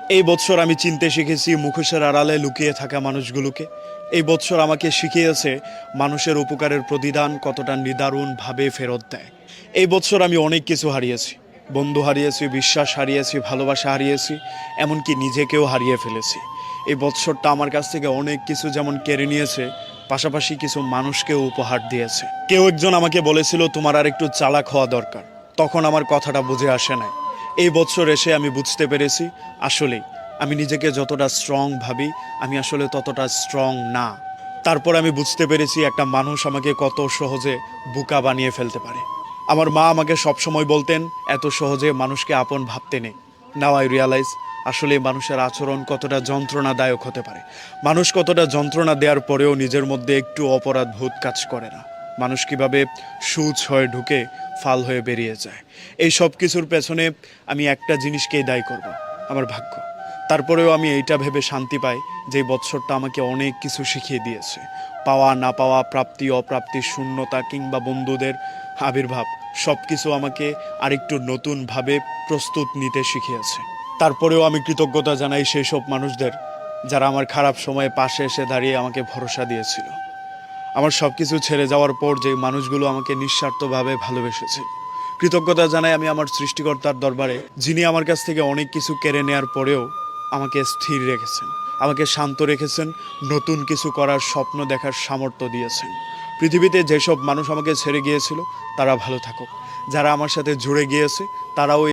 এই বছর আমি চিনতে শিখেছি মুখোশের আড়ালে লুকিয়ে থাকা মানুষগুলোকে। এই বছর আমাকে শিখিয়েছে মানুষের উপকারের প্রতিদান কতটা নিদারুণভাবে ফেরত দেয়। এই বছর আমি অনেক কিছু হারিয়েছি। বন্ধু হারিয়েছি, বিশ্বাস হারিয়েছি, ভালোবাসা হারিয়েছি, এমনকি নিজেকেও হারিয়ে ফেলেছি। এই বছরটা আমার কাছ থেকে অনেক কিছু যেমন কেড়ে নিয়েছে, পাশাপাশি কিছু মানুষকেও উপহার দিয়েছে। কেউ একজন আমাকে বলেছিল তোমার আর একটু চালাক হওয়া দরকার। তখন আমার কথাটা বুঝে আসে নাই। এই বছর এসে আমি বুঝতে পেরেছি আসলেই আমি নিজেকে যতটা স্ট্রং ভাবি আমি আসলে ততটা স্ট্রং না। তারপর আমি বুঝতে পেরেছি একটা মানুষ আমাকে কত সহজে বোকা বানিয়ে ফেলতে পারে। আমার মা আমাকে সবসময় বলতেন এত সহজে মানুষকে আপন ভাবতে নেই। নাও আই রিয়ালাইজ আসলে মানুষের আচরণ কতটা যন্ত্রণাদায়ক হতে পারে। মানুষ কতটা যন্ত্রণা দেওয়ার পরেও নিজের মধ্যে একটু অপরাধ বোধ কাজ করে না। মানুষ কিভাবে সূচ হয়ে ঢুকে ফাল হয়ে বেরিয়ে যায়। এই সব কিছুর পেছনে আমি একটা জিনিসকেই দায়ী করব, আমার ভাগ্য। তারপরেও আমি এইটা ভেবে শান্তি পাই যে এই বছরটা আমাকে অনেক কিছু শিখিয়ে দিয়েছে। পাওয়া না পাওয়া, প্রাপ্তি অপ্রাপ্তি, শূন্যতা কিংবা বন্ধুদের আবির্ভাব সব কিছু আমাকে আরেকটু নতুনভাবে প্রস্তুত নিতে শিখিয়েছে। তারপরেও আমি কৃতজ্ঞতা জানাই সেই সব মানুষদের যারা আমার খারাপ সময়ে পাশে এসে দাঁড়িয়ে আমাকে ভরসা দিয়েছিল। আমার সব কিছু ছেড়ে যাওয়ার পর যে মানুষগুলো আমাকে নিঃস্বার্থভাবে ভালোবেসেছে। কৃতজ্ঞতা জানাই আমি আমার সৃষ্টিকর্তার দরবারে, যিনি আমার কাছ থেকে অনেক কিছু কেড়ে নেওয়ার পরেও আমাকে স্থির রেখেছেন, আমাকে শান্ত রেখেছেন, নতুন কিছু করার স্বপ্ন দেখার সামর্থ্য দিয়েছেন। পৃথিবীতে যেসব মানুষ আমাকে ছেড়ে গিয়েছিল তারা ভালো থাকুক, যারা আমার সাথে জুড়ে গিয়েছে তারাও